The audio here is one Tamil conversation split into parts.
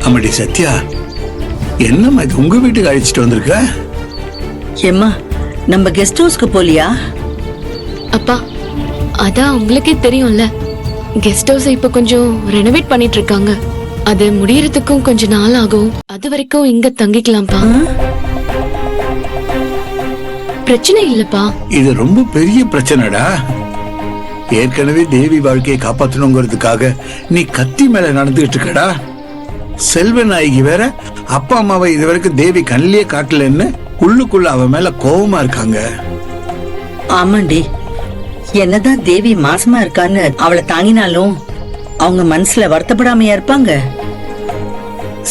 அம்மாடி சத்யா, என்னம்மா இது உங்க வீட்டுக்கு அழைச்சிட்டு வந்திருக்க? ஏம்மா, நம்ம கெஸ்ட் ஹவுஸ்க்கு போலியா? அப்பா, அதான் உங்களுக்கே தெரியும்ல, கெஸ்ட் ஹவுஸ் இப்ப கொஞ்சம் ரெனோவேட் பண்ணிட்டு இருக்காங்க. அது முடியறதுக்கும் கொஞ்ச நாள் ஆகும். அது வரைக்கும் இங்க தங்கிக்கலாம்ப்பா. பிரச்சனை இல்லப்பா. இது ரொம்ப பெரிய பிரச்சனைடா. ஏற்கனவே தேவி வாழ்க்கையை காப்பாற்றணுங்கிறதுக்காக நீ கத்தி மேல நடந்துகிட்டு இருக்கடா. செல்வநாயகி வேற அப்பா அம்மாவை இதுவரைக்கும் தேவி கண்ணிலே காட்டலன்னு உள்ளுக்குள்ள அவ மேல கோபமா இருக்காங்க. ஆமாண்டி, என்னதான் தேவி மாசமா இருக்கான்னு அவளை தாங்கினாலும் அவங்க மனசுல வருத்தப்படாமையா இருப்பாங்க.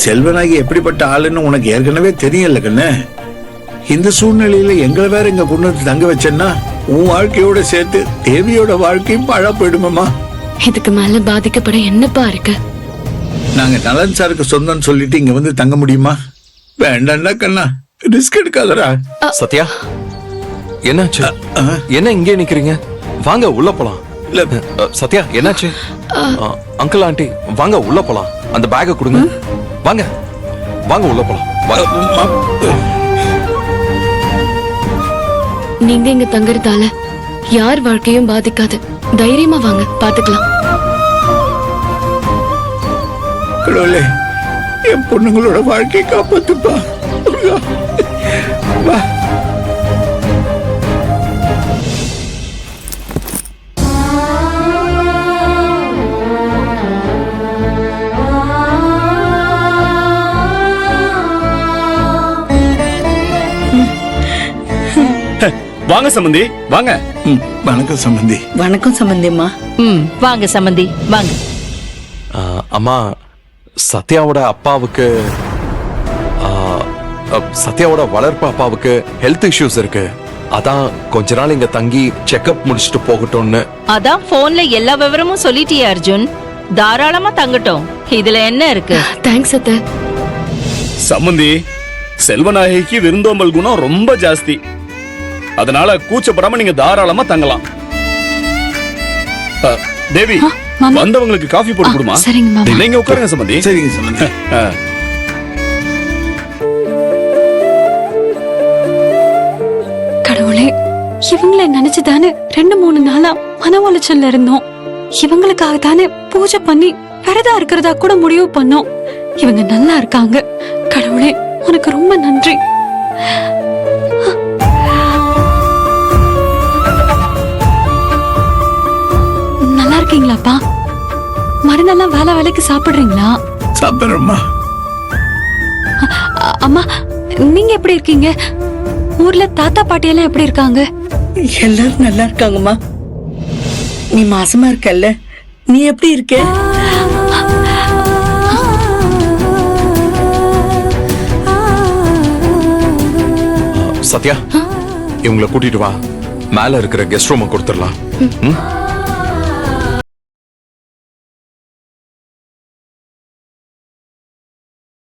செல்வநாயகி எப்படிப்பட்ட ஆளுன்னு உனக்கு ஏற்கனவே தெரியல கண்ணு. இந்த சூழ்நிலையில எங்களை வேற இங்க கொண்டு வந்து தங்க வச்சேன்னா உன் வாழ்க்கையோட சேர்த்து தேவியோட வாழ்க்கையும் பழ போயிடுமாமா. இதுக்கு மேல பாதிக்கப்பட என்னப்பா இருக்கு? நாங்க நலன் சாருக்கு சொந்தம்னு சொல்லிட்டு இங்க வந்து தங்க முடியுமா? வேண்டாம்னா கண்ணா, ரிஸ்க் எடுக்காதடா. சத்யா, என்னாச்சு? என்ன இங்கே நிக்கிறீங்க? வாங்க உள்ள போலாம். இல்ல சத்யா, என்னாச்சு? அங்கிள் ஆண்டி வாங்க உள்ள போலாம். அந்த பேக்கை கொடுங்க. வாங்க வாங்க உள்ள போலாம். நீங்க இங்க தங்கறதால யார் வாழ்க்கையும் பாதிக்காது. தைரியமா வாங்க, பாத்துக்கலாம். கடவுளே, என் பொண்ணுங்களோட வாழ்க்கையை காப்பாத்துப்பா. வா. வாங்க சம்பந்தி, வாங்க. வணக்கம் சம்பந்தி. வணக்கம் சம்பந்திம்மா. வாங்க சம்பந்தி, வாங்க. அம்மா, சத்யாவோட அப்பாவுக்கு சத்யாவோட வளர்ப்பு அப்பாவுக்கு ஹெல்த் இஷ்யூஸ் இருக்கு. அதான் கொஞ்ச நாள் இங்க தங்கி செக்அப் முடிச்சுட்டு போகட்டும்னு. அதான் போன்ல எல்லா விவரமும் சொல்லிட்டியே அர்ஜுன். தாராளமா தங்கட்டும், இதுல என்ன இருக்கு? தேங்க்ஸ் அத்தை. சம்பந்தி, செல்வநாயகிக்கு விருந்தோம்பல் குணம் ரொம்ப ஜாஸ்தி. அதனால கூச்சப்படாம நீங்க தாராளமா தங்கலாம். தேவி, வந்தவங்களுக்கு காஃபி போட்டு கொடுமா. சரிங்க மாமா. நீங்க உட்காருங்க சம்பந்தி. சரிங்க சம்பந்தி. கடவுளே, இவங்களை நினைச்சுதானே 2-3 நாளா மன உளைச்சல்ல இருந்தோம். இவங்களுக்காக தானே பூஜை பண்ணி விரதம் இருக்கிறதா கூட முடிவு பண்ணோம். இவங்க நல்லா இருக்காங்க. கடவுளே, உனக்கு ரொம்ப நன்றி. நல்லா இருக்கீங்களாப்பா? மருந்தெல்லாம் வேலைக்கு சாப்பிடுறீங்களா? சாப்பிடுறோம்மா. அம்மா, நீங்க எப்படி இருக்கீங்க? ஊர்ல தாத்தா பாட்டி எல்லாம் எப்படி இருக்காங்க? எல்லாரும் நல்லா இருக்காங்கம்மா. நீ மாசமா இருக்கல்ல, நீ எப்படி இருக்க? சத்யா, இவங்களை கூட்டிட்டு வா. மேல இருக்கிற கெஸ்ட் ரூம் கொடுத்துடலாம்.